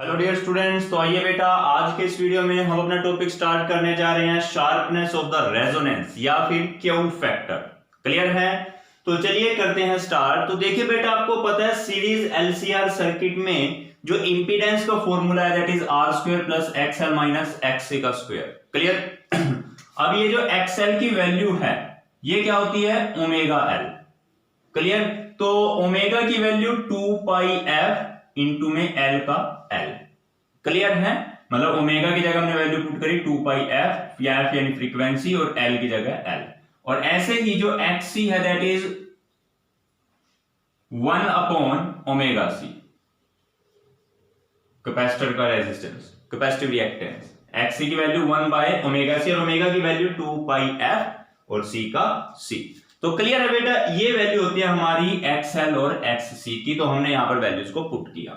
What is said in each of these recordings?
Hello dear students, तो आइए बेटा आज के इस वीडियो में हम अपना टॉपिक स्टार्ट करने जा रहे हैं शार्पनेस ऑफ द रेजोनेंस या फिर क्यू फैक्टर। क्लियर है? तो चलिए करते हैं स्टार्ट। तो देखिए बेटा, आपको पता है सीरीज एलसीआर सर्किट में जो इंपीडेंस का फॉर्मूला है that is R square plus XL minus XC का स्क्वायर। क्लियर? अब ये जो एक्सएल की वैल्यू है ये क्या होती है? Omega L. क्लियर? तो ओमेगा की वैल्यू 2 पाई एफ इंटू में एल का एल। क्लियर है? मतलब ओमेगा की जगह हमने वैल्यू पुट करी 2 पाई एफ, या एफ यानी फ्रीक्वेंसी, और एल की जगह एल। और ऐसे ही जो एक्ससी है that is 1 upon omega C, capacitor का रेजिस्टेंस, कैपेसिटिव रिएक्टेंस। एक्ससी की वैल्यू 1 बाय ओमेगा सी और ओमेगा की वैल्यू 2 पाई एफ और सी का सी। तो क्लियर है बेटा, ये वैल्यू होती है हमारी एक्सएल और एक्ससी की। तो हमने यहां पर वैल्यूज को पुट किया।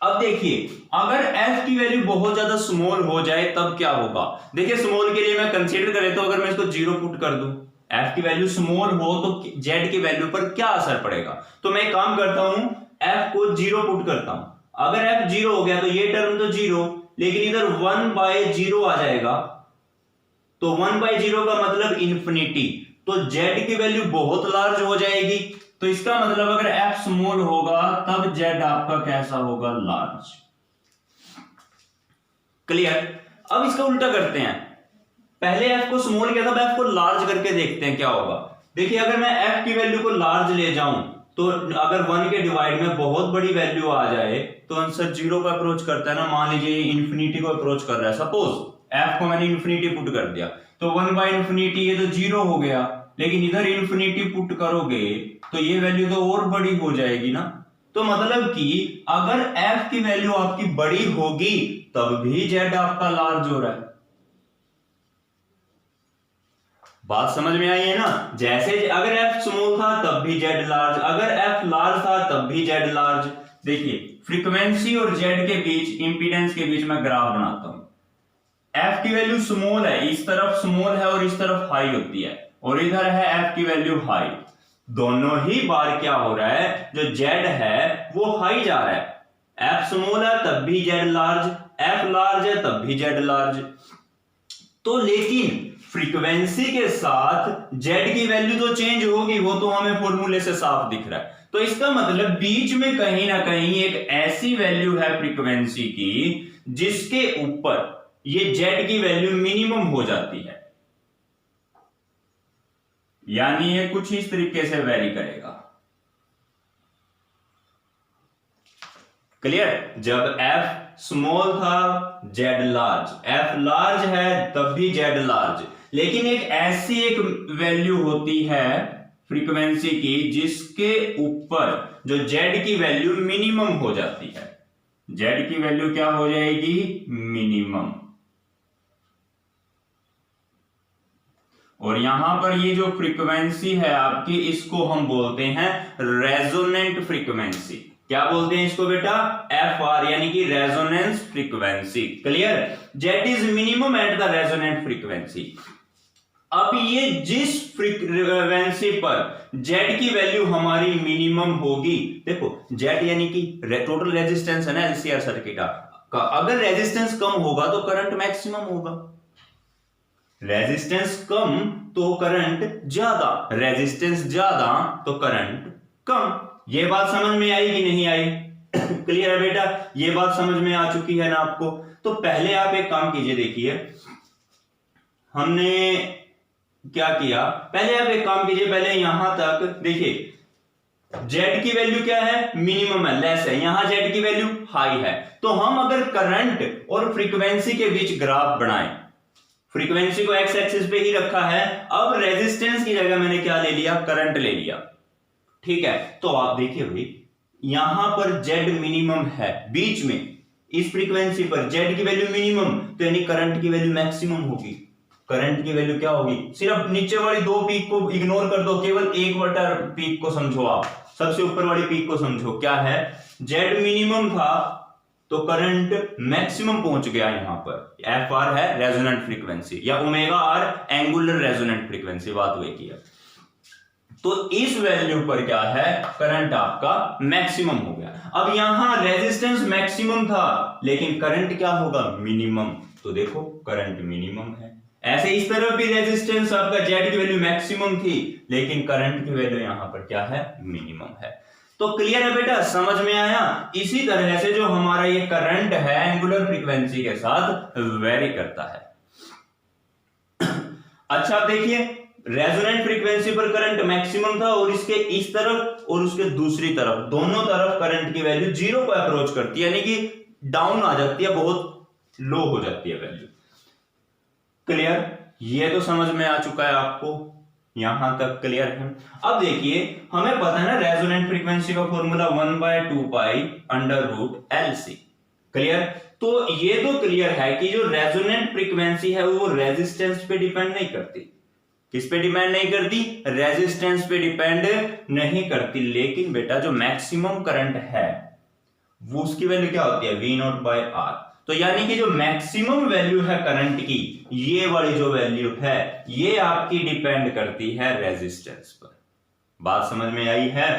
अब देखिए, अगर f की वैल्यू बहुत ज्यादा स्मॉल हो जाए तब क्या होगा? देखिए, स्मॉल के लिए मैं कंसीडर कर लेता हूं, अगर मैं इसको 0 पुट कर दूं, f की वैल्यू स्मॉल हो तो z की वैल्यू पर क्या असर पड़ेगा? तो मैं एक काम करता हूं, f को 0 पुट करता हूं। अगर f 0 हो गया तो ये टर्म तो 0, लेकिन इधर 1 बाय 0 आ जाएगा। तो 1 बाय 0 का मतलब इंफिनिटी, तो z की वैल्यू बहुत लार्ज हो जाएगी। तो इसका मतलब अगर f स्मॉल होगा तब z आपका कैसा होगा? लार्ज। क्लियर? अब इसका उल्टा करते हैं, पहले f को स्मॉल किया था, अब f को लार्ज करके देखते हैं क्या होगा। देखिए, अगर मैं f की वैल्यू को लार्ज ले जाऊं तो अगर 1 के डिवाइड में बहुत बड़ी वैल्यू आ जाए तो आंसर 0 को अप्रोच करता है ना। मान लीजिए इंफिनिटी को अप्रोच कर रहा है, सपोज f को मैंने इंफिनिटी पुट कर दिया तो 1 बाय इंफिनिटी ये तो 0 हो गया, लेकिन इधर इंफिनिटी पुट करोगे तो ये वैल्यू तो और बड़ी हो जाएगी ना। तो मतलब कि अगर f की वैल्यू आपकी बड़ी होगी तब भी z आपका लार्ज हो रहा है। बात समझ में आई है ना? जैसे अगर f स्मॉल था तब भी z लार्ज, अगर f लार्ज था तब भी z लार्ज। देखिए, फ्रीक्वेंसी और z के बीच, इंपीडेंस के बीच मैं ग्राफ बनाता हूं। f की वैल्यू स्मॉल है, इस तरफ स्मॉल है और इस तरफ हाई होती है, और इधर है f की वैल्यू हाई। दोनों ही बार क्या हो रहा है, जो z है वो हाई जा रहा है। f स्मॉल है तब भी z लार्ज, f लार्ज है तब भी z लार्ज। तो लेकिन फ्रीक्वेंसी के साथ z की वैल्यू तो चेंज होगी, वो तो हमें फॉर्मूले से साफ दिख रहा है। तो इसका मतलब बीच में कहीं ना कहीं एक ऐसी वैल्यू है फ्रीक्वेंसी की जिसके ऊपर ये z की वैल्यू मिनिमम हो जाती है, यानी ये कुछ इस तरीके से वेरी करेगा। क्लियर? जब f स्मॉल था z लार्ज, f लार्ज है तब भी z लार्ज। लेकिन एक वैल्यू होती है फ्रीक्वेंसी की जिसके ऊपर जो z की वैल्यू मिनिमम हो जाती है। z की वैल्यू क्या हो जाएगी? मिनिमम। और यहां पर ये जो फ्रीक्वेंसी है आपकी, इसको हम बोलते हैं रेजोनेंट फ्रीक्वेंसी। क्या बोलते हैं इसको बेटा? FR, यानी कि resonance frequency. Clear? Z is minimum at the resonant frequency. अब ये जिस फ्रीक्वेंसी पर Z की वैल्यू हमारी मिनिमम होगी, देखो Z यानी कि टोटल रेजिस्टेंस है ना LCR सर्किट का, अगर रेजिस्टेंस कम होगा तो करंट मैक्सिमम होगा, रेजिस्टेंस कम तो करंट ज्यादा, रेजिस्टेंस ज्यादा तो करंट कम। ये बात समझ में आई कि नहीं आई? क्लियर है बेटा? ये बात समझ में आ चुकी है ना आपको? तो पहले आप एक काम कीजिए, देखिए हमने क्या किया। पहले आप एक काम कीजिए, पहले यहां तक देखिए, z की वैल्यू क्या है? मिनिमम है, लेस है। यहां z की वैल्यू हाई है। तो हम अगर करंट और फ्रीक्वेंसी के बीच ग्राफ बनाएं, फ्रीक्वेंसी को एक्स एक्सिस पे ही रखा है, अब रेजिस्टेंस की जगह मैंने क्या ले लिया? करंट ले लिया। ठीक है? तो आप देखिए भाई, यहां पर z मिनिमम है, बीच में इस फ्रीक्वेंसी पर z की वैल्यू मिनिमम, तो यानी करंट की वैल्यू मैक्सिमम होगी। करंट की वैल्यू क्या होगी? सिर्फ नीचे वाली दो पीक को इग्नोर कर दो, केवल एक बटा पीक को समझो, आप सबसे ऊपर वाली पीक को समझो। क्या है? z मिनिमम था तो करंट मैक्सिमम पहुंच गया। यहां पर FR है रेजोनेंट फ्रीक्वेंसी, या omega R angular resonant frequency, बात वही की है। तो इस वैल्यू पर क्या है, करंट आपका मैक्सिमम हो गया। अब यहां रेजिस्टेंस मैक्सिमम था लेकिन करंट क्या होगा, मिनिमम, तो देखो करंट मिनिमम है। ऐसे इस तरफ भी रेजिस्टेंस आपका जेड की वैल्यू मैक्सिमम थी लेकिन करंट की वैल्यू यहां पर क्या है, मिनिमम है। तो क्लियर है बेटा, समझ में आया। इसी तरह से जो हमारा ये करंट है एंगुलर फ्रीक्वेंसी के साथ वेरी करता है। अच्छा आप देखिए, रेजोनेंट फ्रीक्वेंसी पर करंट मैक्सिमम था और इसके इस तरफ और उसके दूसरी तरफ दोनों तरफ करंट की वैल्यू जीरो को अप्रोच करती है, यानी कि डाउन आ जाती है, बहुत लो हो जाती है वैल्यू। क्लियर, ये तो समझ में आ चुका है आपको, यहां तक क्लियर है। अब देखिए हमें पता है ना रेजोनेंट फ्रीक्वेंसी का formula 1/2 pi under root LC। Clear, तो ये तो क्लियर है कि जो रेजोनेंट फ्रीक्वेंसी है वो रेजिस्टेंस पे डिपेंड नहीं करती। किस पे डिपेंड नहीं करती, रेजिस्टेंस पे डिपेंड नहीं करती। लेकिन बेटा जो मैक्सिमम करंट है वो उसकी वैल्यू क्या होती है, V0/R। तो यानी कि जो मैक्सिमम वैल्यू है करंट की, ये वाली जो वैल्यू है ये आपकी डिपेंड करती है रेजिस्टेंस पर। बात समझ में आई है।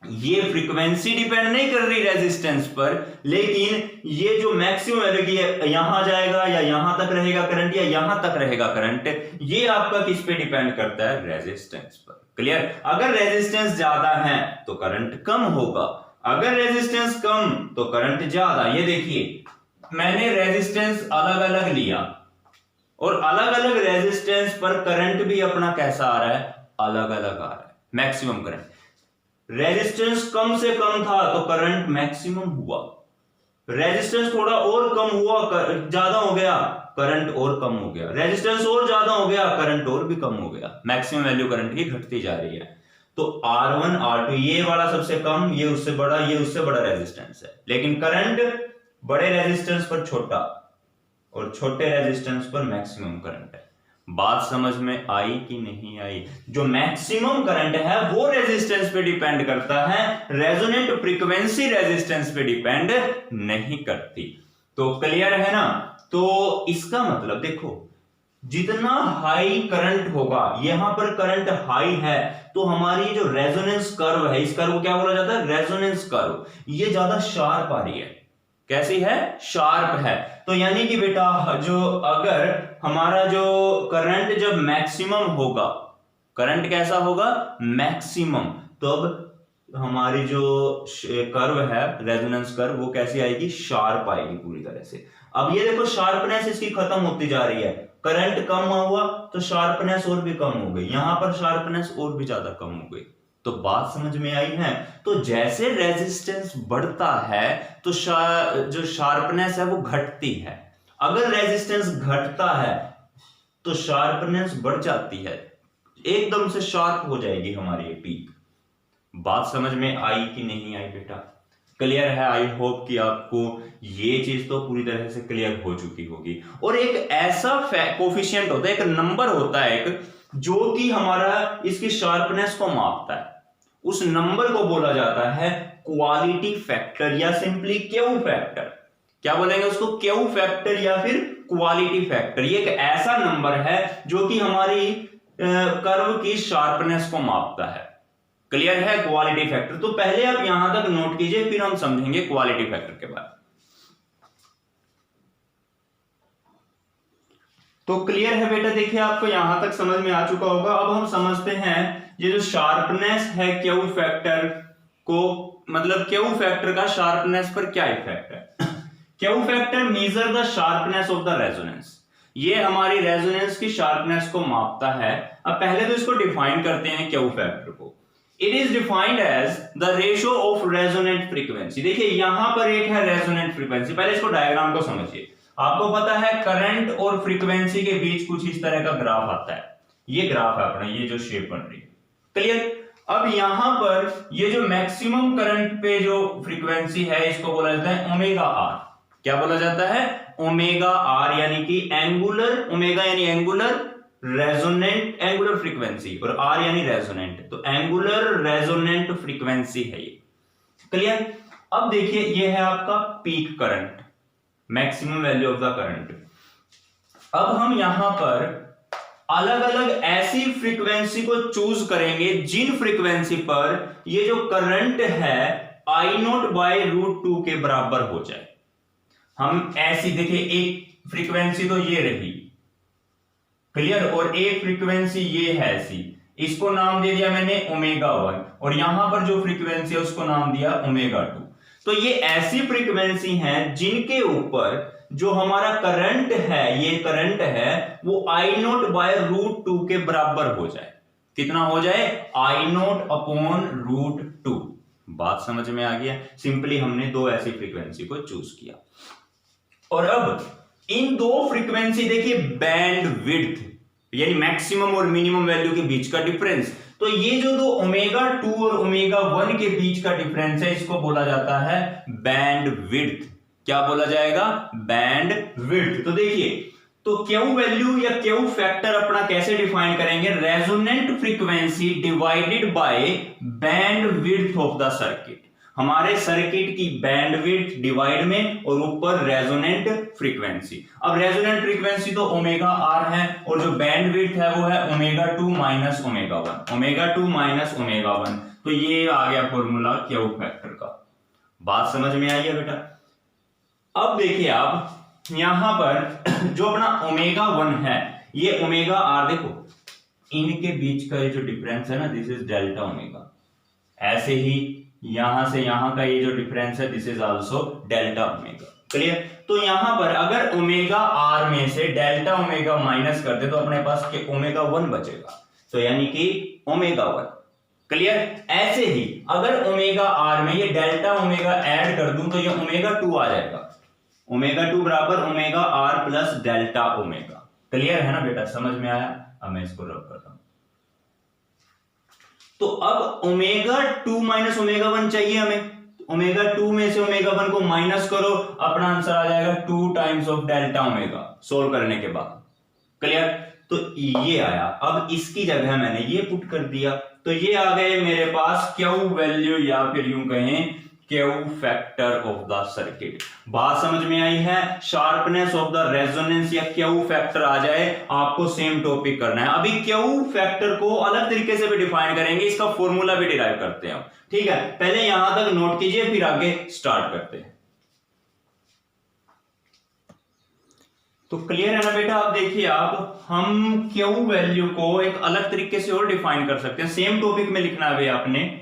ये फ्रीक्वेंसी डिपेंड नहीं कर रही रेजिस्टेंस पर, लेकिन ये जो मैक्सिमम वैल्यू की है, यहां जाएगा या यहां तक रहेगा करंट या यहां तक रहेगा करंट, ये आपका किस पे डिपेंड करता है, रेजिस्टेंस पर। क्लियर, अगर रेजिस्टेंस ज्यादा है तो करंट कम होगा, अगर रेजिस्टेंस कम तो करंट ज्यादा। ये देखिए मैंने रेजिस्टेंस अलग अलग लिया और अलग अलग रेजिस्टेंस पर करंट भी अपना कैसा आ रहा है, अलग अलग आ रहा है मैक्सिमम करंट। रेजिस्टेंस कम से कम था तो करंट मैक्सिमम हुआ, रेजिस्टेंस थोड़ा और कम हुआ, ज्यादा हो गया, करंट और कम हो गया, रेजिस्टेंस और ज्यादा हो गया, करंट और भी कम हो गया। मैक्सिमम वैल्यू करंट की घटती जा रही है। तो R1 R2 ये वाला सबसे कम, ये उससे बड़ा, ये उससे बड़ा रेजिस्टेंस है, लेकिन करंट बड़े रेजिस्टेंस पर छोटा और छोटे रेजिस्टेंस पर मैक्सिमम करंट है। बात समझ में आई कि नहीं आई। जो मैक्सिमम करंट है वो रेजिस्टेंस पे डिपेंड करता है, रेजोनेंट फ्रीक्वेंसी रेजिस्टेंस पे डिपेंड नहीं करती। तो क्लियर है ना। तो इसका मतलब देखो जितना हाई करंट होगा, यहां पर करंट हाई है तो हमारी जो रेजोनेंस कर्व है, इस कर्व को क्या बोला जाता है, रेजोनेंस कर्व, ये ज्यादा शार्प आ रही है। कैसी है, शार्प है। तो यानी कि बेटा जो अगर हमारा जो करंट जब मैक्सिमम होगा, करंट कैसा होगा, मैक्सिमम, तो अब हमारी जो कर्व है रेजोनेंस कर्व वो कैसी आएगी, शार्प आएगी पूरी तरह से। अब ये देखो शार्पनेस इसकी खत्म होती जा रही है, करंट कम हुआ तो शार्पनेस और भी कम हो गई, यहां पर शार्पनेस और भी ज्यादा कम हो गई। तो बात समझ में आई है। तो जैसे रेजिस्टेंस बढ़ता है तो जो शार्पनेस है वो घटती है, अगर रेजिस्टेंस घटता है तो शार्पनेस बढ़ जाती है, एकदम से शार्प हो जाएगी हमारी ये पीक। बात समझ में आई कि नहीं आई बेटा, क्लियर है। आई होप कि आपको ये चीज तो पूरी तरह से क्लियर हो चुकी होगी। और एक ऐसा कोफिशिएंट होता है, एक नंबर होता है एक, जो कि हमारा इसकी शार्पनेस को मापता है, उस नंबर को बोला जाता है क्वालिटी फैक्टर या सिंपली क्यू फैक्टर। क्या बोलेंगे उसको, क्यू फैक्टर या फिर क्वालिटी फैक्टर। ये एक ऐसा नंबर है जो कि हमारी कर्व की शार्पनेस को मापता है। क्लियर है, क्वालिटी फैक्टर। तो पहले आप यहां तक नोट कीजिए, फिर हम समझेंगे क्वालिटी फैक्टर के बारे में। तो क्लियर है बेटा, देखिए आपको यहां तक समझ में आ चुका होगा। अब हम समझते हैं ये जो शार्पनेस है क्यू फैक्टर को, मतलब क्यू फैक्टर का शार्पनेस पर क्या इफेक्ट है। Q factor measure the sharpness of the resonance, ये हमारी रेजोनेंस की शार्पनेस को मापता है। अब पहले तो इसको डिफाइन करते हैं क्यू फैक्टर को। It is defined as the ratio of resonant frequency. देखिए यहां पर एक है रेजोनेंट फ्रीक्वेंसी, पहले इसको डायग्राम को समझिए। आपको पता है करंट और फ्रीक्वेंसी के बीच कुछ इस तरह का ग्राफ आता है, ये ग्राफ है अपना, ये जो शेप बन रही है। क्लियर। अब यहां पर ये जो मैक्सिमम करंट पे जो फ्रीक्वेंसी है इसको बोला जाता है ओमेगा आर। क्या बोला जाता है, ओमेगा आर, यानी कि एंगुलर, ओमेगा यानी एंगुलर रेजोनेंट, एंगुलर फ्रीक्वेंसी, और आर यानी रेजोनेंट, तो एंगुलर रेजोनेंट फ्रीक्वेंसी है ये। क्लियर। अब देखिए ये है आपका peak current, maximum value of the current. अब हम यहां पर अलग अलग ऐसी फ्रीक्वेंसी को चूज करेंगे जिन फ्रीक्वेंसी पर ये जो करंट है I0/√2 के बराबर हो जाए। हम ऐसी देखिए, एक फ्रीक्वेंसी तो ये रही, क्लियर, और एक फ्रीक्वेंसी ये है ऐसी, इसको नाम दे दिया मैंने ω1, और यहां पर जो फ्रीक्वेंसी है उसको नाम दिया ω2। तो ये ऐसी फ्रीक्वेंसी हैं जिनके ऊपर जो हमारा करंट है, ये करंट है वो I0/√2 के बराबर हो जाए। कितना हो जाए? I0/√2। बात समझ में आ गया? सिंपली हमने दो ऐसी फ्रीक्वेंसी को चूज किया। और अब इन दो फ्रीक्वेंसी देखिए, बैंड विड्थ यानी मैक्सिमम और मिनिमम वैल्यू के बीच का डिफरेंस, तो ये जो दो ω2 और ω1 के बीच का डिफरेंस है, इसको बोला जाता है बैंड विड्थ। क्या बोला जाएगा? Band width. तो देखिए, तो क्यू वैल्यू या क्यू फैक्टर अपना कैसे डिफाइन करेंगे? Resonant frequency divided bye band width of the circuit. हमारे सर्किट की बैंडविड्थ डिवाइड में और ऊपर रेजोनेंट फ्रीक्वेंसी। अब रेजोनेंट फ्रीक्वेंसी तो ω/r है और जो बैंडविड्थ है वो है ω2 माइनस ω1, ω2 माइनस ω1। तो ये आ गया फॉर्मूला क्यू फैक्टर का। बात समझ में आई है बेटा? अब देखिए आप यहां पर जो अपना ω1 है, ये ω/r, देखो इनके बीच का ये जो डिफरेंस है ना, दिस इज डेल्टा ω। ऐसे ही यहां से यहां का ये जो डिफरेंस है, this is also delta ω। Clear? तो यहां पर अगर ω/r में से डेल्टा ω माइनस कर दे तो अपने पास के ω1 बचेगा, तो यानी कि ω1। क्लियर? ऐसे ही अगर ω/r में ये डेल्टा ω ऐड कर दूं तो ये ω2 आ जाएगा। ω2 बराबर ω/r प्लस डेल्टा ω। क्लियर है ना बेटा? समझ में आया? अब मैं इसको रब करता हूं। तो अब ω2 माइनस ω1 चाहिए हमें। ω2 में से ω1 को माइनस करो, अपना आंसर आ जाएगा 2 टाइम्स ऑफ डेल्टा ω सोल्व करने के बाद। क्लियर? तो ये आया। अब इसकी जगह मैंने ये पुट कर दिया, तो ये आ गए मेरे पास क्यू वैल्यू या फिर यूं कहें Q factor of the circuit. बात समझ में आई है? शार्पनेस ऑफ द रेजोनेंस या क्यू फैक्टर आ जाए, आपको सेम टॉपिक करना है। अभी क्यू फैक्टर को अलग तरीके से भी डिफाइन करेंगे, इसका फॉर्मूला भी डिराइव करते हैं। ठीक है, पहले यहां तक नोट कीजिए, फिर आगे स्टार्ट करते हैं। तो क्लियर है ना बेटा? अब देखिए आप, हम क्यू वैल्यू को एक अलग तरीके से और डिफाइन कर सकते हैं। सेम टॉपिक में लिखना है आपने।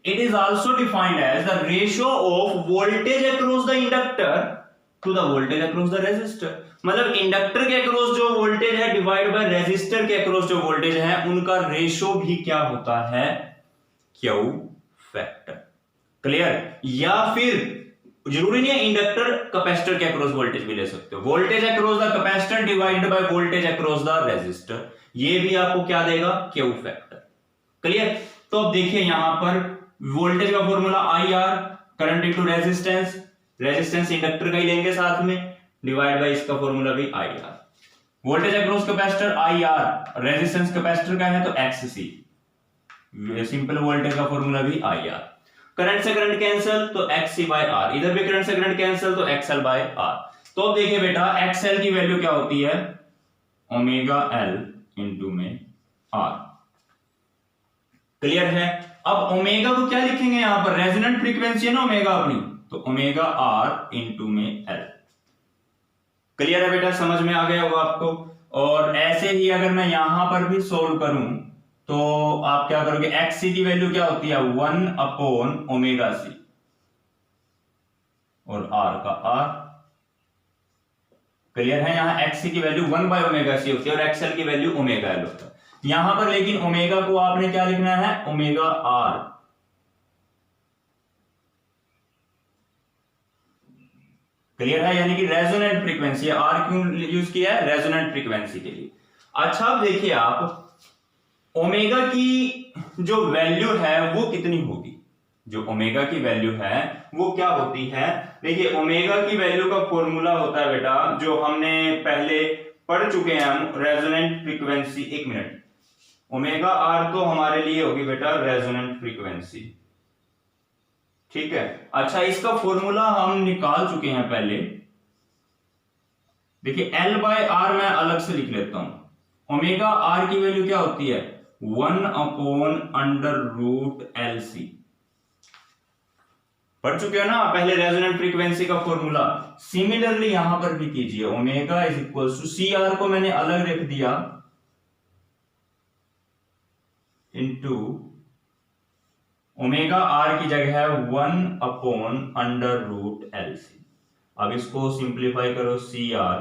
It is also defined as the ratio of voltage across the inductor to the voltage across the resistor। मतलब इंडक्टर के अक्रॉस जो वोल्टेज है डिवाइड बाय रेजिस्टर के अक्रॉस जो वोल्टेज है, उनका रेशियो भी क्या होता है? Q factor. क्लियर? या फिर जरूरी नहीं है इंडक्टर कैपेसिटर के अक्रॉस वोल्टेज भी ले सकते हो। Voltage across the capacitor divided by voltage across the resistor, ये भी आपको क्या देगा? Q factor. क्लियर? तो अब देखिए यहां पर वोल्टेज का formula IR, current into resistance, resistance inductor का ही लेंगे साथ में, डिवाइड बाय इसका फॉर्मूला भी IR। Voltage across capacitor IR, resistance capacitor का है तो XC, सिंपल वोल्टेज का फॉर्मूला भी IR। करंट से करंट कैंसिल तो XC/R, इधर भी करंट से करंट कैंसिल तो XL/R। तो अब देखिए बेटा, XL की वैल्यू क्या होती है? ω/L इंटू में R। क्लियर है? अब ओमेगा को क्या लिखेंगे यहां पर? रेजोनेंट फ्रीक्वेंसी है ना ओमेगा अपनी, तो ω/r इंटू में L। क्लियर है बेटा? समझ में आ गया होगा आपको। और ऐसे ही अगर मैं यहां पर भी सोल्व करूं तो आप क्या करोगे? XC की वैल्यू क्या होती है? 1/ωc और R का R। क्लियर है? यहां XC की वैल्यू 1/ωc होती है और XL की वैल्यू ω/L होता है। यहां पर लेकिन ओमेगा को आपने क्या लिखना है? ω/r। क्लियर है? यानी कि रेजोनेंट फ्रीक्वेंसी, R क्यों यूज किया है? रेजोनेंट फ्रीक्वेंसी के लिए। अच्छा, अब देखिए आप, ओमेगा की जो वैल्यू है वो कितनी होगी? जो ओमेगा की वैल्यू है वो क्या होती है? देखिए, ओमेगा की वैल्यू का फॉर्मूला होता है बेटा, जो हमने पहले पढ़ चुके हैं हम, रेजोनेंट फ्रीक्वेंसी। एक मिनट, ω/r तो हमारे लिए होगी बेटा रेजोनेंट फ्रीक्वेंसी। ठीक है? अच्छा, इसका फॉर्मूला हम निकाल चुके हैं पहले। देखिए L/R मैं अलग से लिख लेता हूं। ओमेगा आर की वैल्यू क्या होती है 1/√LC। पढ़ चुके हो ना पहले रेजोनेंट फ्रीक्वेंसी का फॉर्मूला। सिमिलरली यहां पर भी कीजिए, omega is equal to CR को मैंने अलग रख दिया इंटू ओमेगा आर की जगह है 1/√LC। अब इसको सिंप्लीफाई करो CR,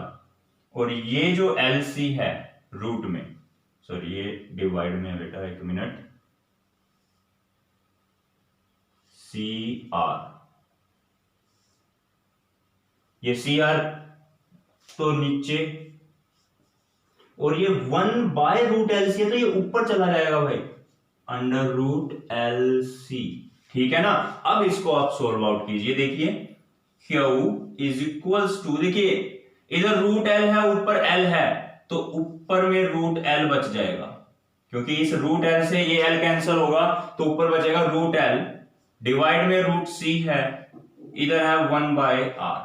और ये जो LC है रूट में, सॉरी ये डिवाइड में है बेटा, एक मिनट, CR, ये CR तो नीचे, और ये 1/√LC है तो ये ऊपर चला जाएगा भाई, √LC। ठीक है ना। अब इसको आप सोल्व आउट कीजिए, देखिए Q इज इक्वल्स टू, देखिए इधर √L है, ऊपर L है, तो ऊपर में √L बच जाएगा, क्योंकि इस √L से ये L कैंसिल होगा, तो ऊपर बचेगा √L, डिवाइड में √C है, इधर है 1/R।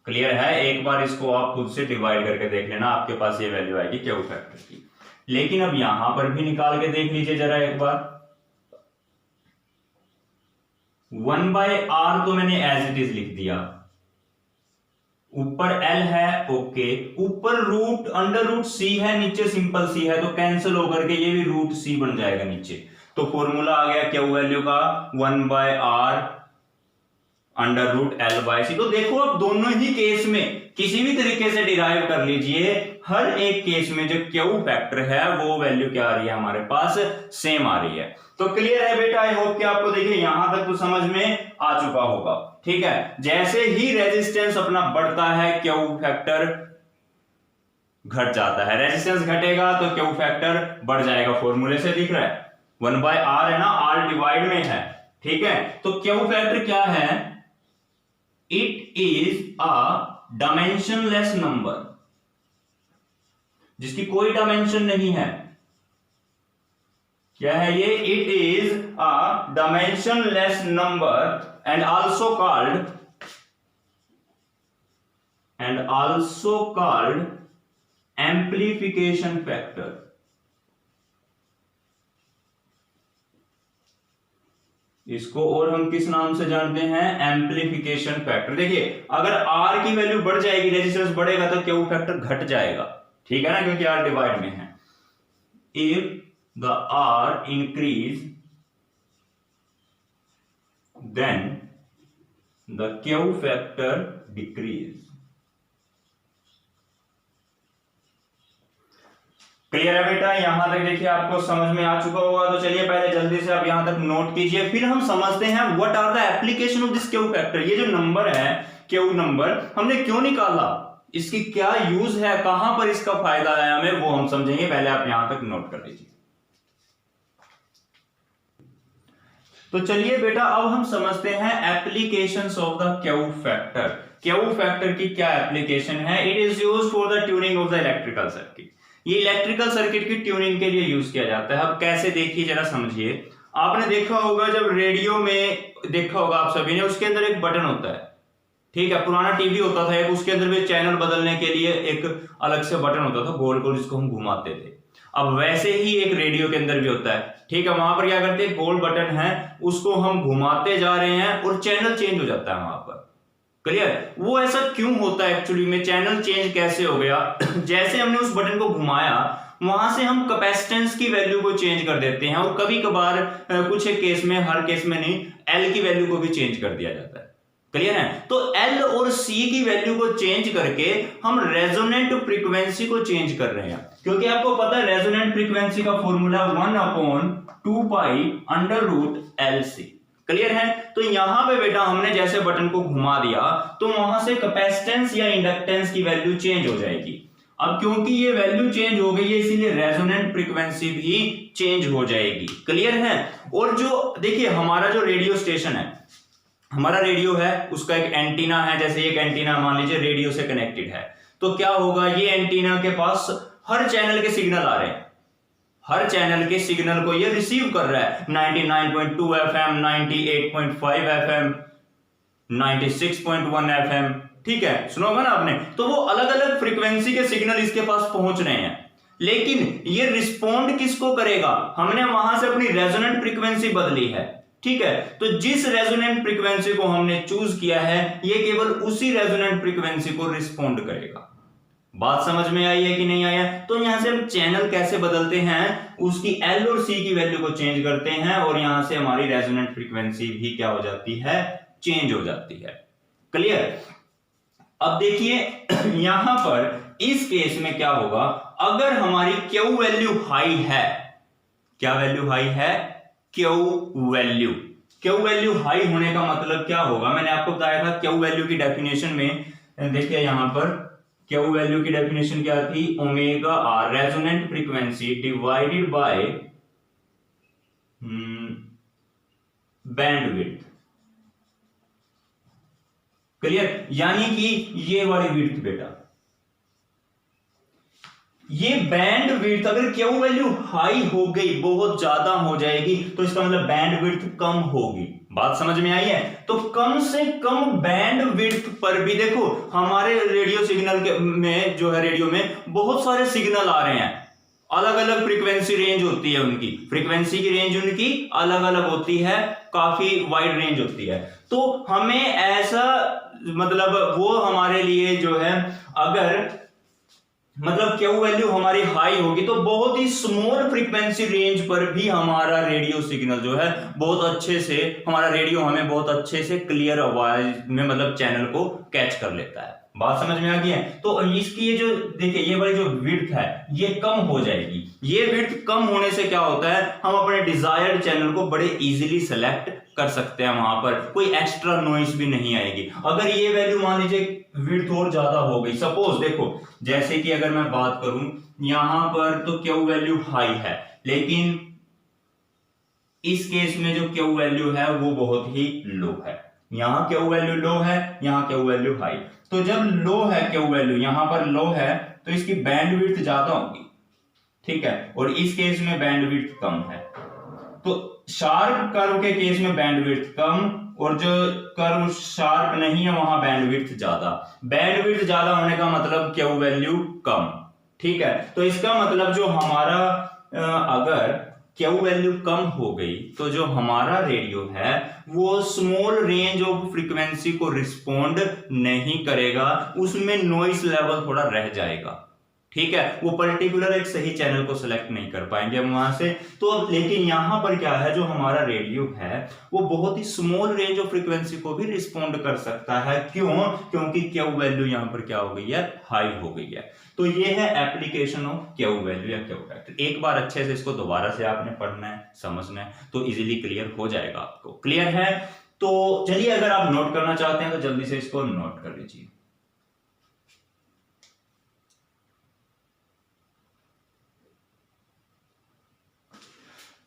क्लियर है। एक बार इसको आप खुद से डिवाइड करके देख लेना, आपके पास ये वैल्यू आएगी Q फैक्टर की। लेकिन अब यहां पर भी निकाल के देख लीजिए जरा एक बार, 1/R तो मैंने एज इट इज लिख दिया, ऊपर L है, ओके, ऊपर √C है, नीचे सिंपल C है, तो कैंसिल होकर के ये भी √C बन जाएगा नीचे। तो फॉर्मूला आ गया Q वैल्यू का 1/R√L/C। तो देखो अब दोनों ही केस में किसी भी तरीके से डिराइव कर लीजिए, हर एक केस में जो Q फैक्टर है वो वैल्यू क्या आ रही है हमारे पास, सेम आ रही है। तो क्लियर है बेटा, आई होप कि आपको देखिए यहां तक तो समझ में आ चुका होगा। ठीक है, जैसे ही रेजिस्टेंस अपना बढ़ता है Q फैक्टर घट जाता है, रेजिस्टेंस घटेगा तो Q फैक्टर बढ़ जाएगा, फॉर्मूले से दिख रहा है 1/R है ना, R डिवाइड में है। ठीक है, तो Q फैक्टर क्या है, it is a dimensionless number, जिसकी कोई डायमेंशन नहीं है। क्या है ये, it is a dimensionless number and also called amplification factor. इसको और हम किस नाम से जानते हैं, एम्प्लीफिकेशन फैक्टर। देखिए अगर R की वैल्यू बढ़ जाएगी, रेजिस्टेंस बढ़ेगा, तो Q फैक्टर घट जाएगा। ठीक है ना, क्योंकि R डिवाइड में है। If the R increase then the Q factor decrease. Clear है बेटा, यहां तक देखिए आपको समझ में आ चुका होगा। तो चलिए पहले जल्दी से आप यहां तक नोट कीजिए, फिर हम समझते हैं what are the application of this Q factor. ये जो नंबर है Q नंबर हमने क्यों निकाला, इसकी क्या यूज है, कहां पर इसका फायदा है हमें, वो हम समझेंगे। पहले आप यहां तक नोट कर लीजिए। तो चलिए बेटा अब हम समझते हैं applications of the Q factor. Q factor की क्या एप्लीकेशन है, it is used for the tuning of the electrical circuit. ये इलेक्ट्रिकल सर्किट की ट्यूनिंग के लिए यूज किया जाता है। अब कैसे, देखिए जरा समझिए। आपने देखा होगा जब रेडियो में देखा होगा आप सभी ने, उसके अंदर एक बटन होता है। ठीक है, पुराना टीवी होता था एक, उसके अंदर भी चैनल बदलने के लिए एक अलग से बटन होता था गोल गोल, जिसको हम घुमाते थे। अब वैसे ही एक रेडियो के अंदर भी होता है। ठीक है, वहां पर क्या करते हैं, गोल बटन है, उसको हम घुमाते जा रहे हैं और चैनल चेंज हो जाता है वहां पर। क्लियर, वो ऐसा क्यों होता है एक्चुअली में, चैनल चेंज कैसे हो गया जैसे हमने उस बटन को घुमाया, वहां से हम कैपेसिटेंस की वैल्यू को चेंज कर देते हैं, और कभी कभार कुछ एक केस में, हर केस में नहीं, एल की वैल्यू को भी चेंज कर दिया जाता है। क्लियर है, तो एल और सी की वैल्यू को चेंज करके हम रेजोनेंट फ्रीक्वेंसी को चेंज कर रहे हैं। क्योंकि आपको पता है रेजोनेंट फ्रीक्वेंसी का फॉर्मूला 1/2π√LC। क्लियर है, तो यहां पे बेटा हमने जैसे बटन को घुमा दिया तो वहां से कैपेसिटेंस या इंडक्टेंस की वैल्यू चेंज हो जाएगी। अब क्योंकि ये वैल्यू चेंज हो गई है, इसीलिए रेजोनेंट फ्रीक्वेंसी भी चेंज हो जाएगी। क्लियर है, और जो देखिए हमारा जो रेडियो स्टेशन है, हमारा रेडियो है, उसका एक एंटीना है, जैसे एक एंटीना मान लीजिए रेडियो से कनेक्टेड है, तो क्या होगा, ये एंटीना के पास हर चैनल के सिग्नल आ रहे हैं, हर चैनल के सिग्नल को ये रिसीव कर रहा है, 99.2 FM, 98.5 FM, 96.1 FM, ठीक है, सुना होगा ना आपने। तो वो अलग अलग फ्रीक्वेंसी के सिग्नल इसके पास पहुंच रहे हैं, लेकिन ये रिस्पॉन्ड किसको करेगा, हमने वहां से अपनी रेजोनेंट फ्रीक्वेंसी बदली है, ठीक है। तो जिस रेजोनेंट फ्रीक्वेंसी को हमने चूज किया है, ये केवल उसी रेजोनेंट फ्रीक्वेंसी को रिस्पॉन्ड करेगा। बात समझ में आई है कि नहीं आया? तो यहां से हम चैनल कैसे बदलते हैं, उसकी एल और सी की वैल्यू को चेंज करते हैं, और यहां से हमारी रेजोनेंट फ्रीक्वेंसी भी क्या हो जाती है, चेंज हो जाती है। क्लियर? अब देखिए यहां पर इस केस में क्या होगा, अगर हमारी क्यू वैल्यू हाई है, क्या वैल्यू हाई है, Q value. Q value high होने का मतलब क्या होगा, मैंने आपको बताया था क्यू वैल्यू की डेफिनेशन में, देखिए यहां पर क्यू वैल्यू की डेफिनेशन क्या थी, omega R resonant frequency divided by bandwidth. Clear? यानी कि ये वाली विड्थ बेटा, ये बैंड विड्थ अगर क्यू वैल्यू हाई हो गई, बहुत ज्यादा हो जाएगी, तो इसका मतलब बैंड विड्थ कम होगी। बात समझ में आई है? तो कम से कम बैंड विड्थ पर भी देखो हमारे रेडियो सिग्नल के में जो है, रेडियो में बहुत सारे सिग्नल आ रहे हैं, अलग अलग फ्रीक्वेंसी रेंज होती है उनकी, फ्रीक्वेंसी की रेंज उनकी अलग अलग होती है, काफी वाइड रेंज होती है। तो हमें ऐसा मतलब वो हमारे लिए जो है, अगर मतलब क्यू वैल्यू हमारी हाई होगी तो बहुत ही स्मॉल फ्रीक्वेंसी रेंज पर भी हमारा रेडियो सिग्नल जो है बहुत अच्छे से, हमारा रेडियो हमें बहुत अच्छे से क्लियर आवाज में मतलब चैनल को कैच कर लेता है। बात समझ में आ गई है? तो इसकी ये जो देखिए ये वाली जो विड्थ है ये कम हो जाएगी। ये विड्थ कम होने से क्या होता है, हम अपने डिजायर्ड चैनल को बड़े इजीली सेलेक्ट कर सकते हैं, वहां पर कोई एक्स्ट्रा नॉइस भी नहीं आएगी। अगर ये वैल्यू मान लीजिए विड्थ और ज्यादा हो गई, सपोज देखो जैसे कि अगर मैं बात करूं यहां पर तो क्यू वैल्यू हाई है, लेकिन इस केस में जो क्यू वैल्यू है वो बहुत ही लो है, यहां क्यू वैल्यू लो है, यहां क्यू वैल्यू हाई। तो जब लो है क्यू वैल्यू, यहां पर लो है तो इसकी बैंडविड्थ ज्यादा होगी, ठीक है, और इस केस में बैंडविड्थ कम है। तो शार्प कर्व के केस में बैंडविड्थ कम, और जो कर्व शार्प नहीं है वहां बैंडविड्थ ज्यादा। बैंडविड्थ ज्यादा होने का मतलब क्यू वैल्यू कम, ठीक है। तो इसका मतलब जो हमारा अगर क्यू वैल्यू कम हो गई तो जो हमारा रेडियो है वो स्मॉल रेंज ऑफ फ्रीक्वेंसी को रिस्पोंड नहीं करेगा, उसमें नॉइस लेवल थोड़ा रह जाएगा, ठीक है, वो पर्टिकुलर एक सही चैनल को सिलेक्ट नहीं कर पाएंगे हम वहां से। तो अब लेकिन यहां पर क्या है, जो हमारा रेडियो है वो बहुत ही स्मॉल रेंज ऑफ फ्रीक्वेंसी को भी रिस्पोंड कर सकता है। क्यों? क्योंकि क्यू वैल्यू यहां पर क्या हो गई है, हाई हो गई है। तो ये है एप्लीकेशन ऑफ क्यू वैल्यू या क्यू फैक्टर। एक बार अच्छे से इसको दोबारा से आपने पढ़ना है, समझना है, तो इजीली क्लियर हो जाएगा आपको। क्लियर है? तो चलिए अगर आप नोट करना चाहते हैं तो जल्दी से इसको नोट कर लीजिए।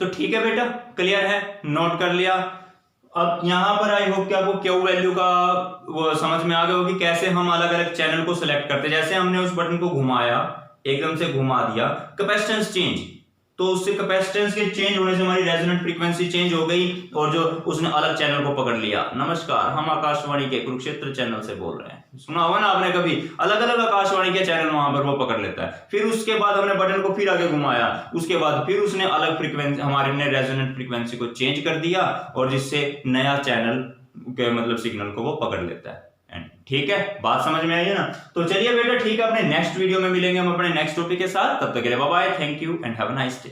तो ठीक है बेटा, क्लियर है, नोट कर लिया। अब यहां पर आई होप कि आपको क्यू वैल्यू का वो समझ में आ गया हो कि कैसे हम अलग अलग चैनल को सिलेक्ट करते हैं। जैसे हमने उस बटन को घुमाया, एकदम से घुमा दिया, कैपेसिटेंस चेंज, तो उससे कैपेसिटेंस के चेंज होने से हमारी रेजोनेंट फ्रीक्वेंसी चेंज हो गई, और जो उसने अलग चैनल को पकड़ लिया। नमस्कार, हम आकाशवाणी के कुरुक्षेत्र चैनल से बोल रहे हैं, सुना होगा ना आपने कभी, अलग अलग आकाशवाणी के चैनल वहां पर वो पकड़ लेता है। फिर उसके बाद हमने बटन को फिर आगे घुमाया, उसके बाद फिर उसने अलग फ्रीक्वेंसी, हमारे ने रेजोनेंट फ्रीक्वेंसी को चेंज कर दिया, और जिससे नया चैनल के मतलब सिग्नल को वो पकड़ लेता है। ठीक है, बात समझ में आई है ना? तो चलिए बेटा ठीक है, अपने नेक्स्ट वीडियो में मिलेंगे हम अपने नेक्स्ट टॉपिक के साथ। तब तक के लिए bye bye, thank you and have a nice day.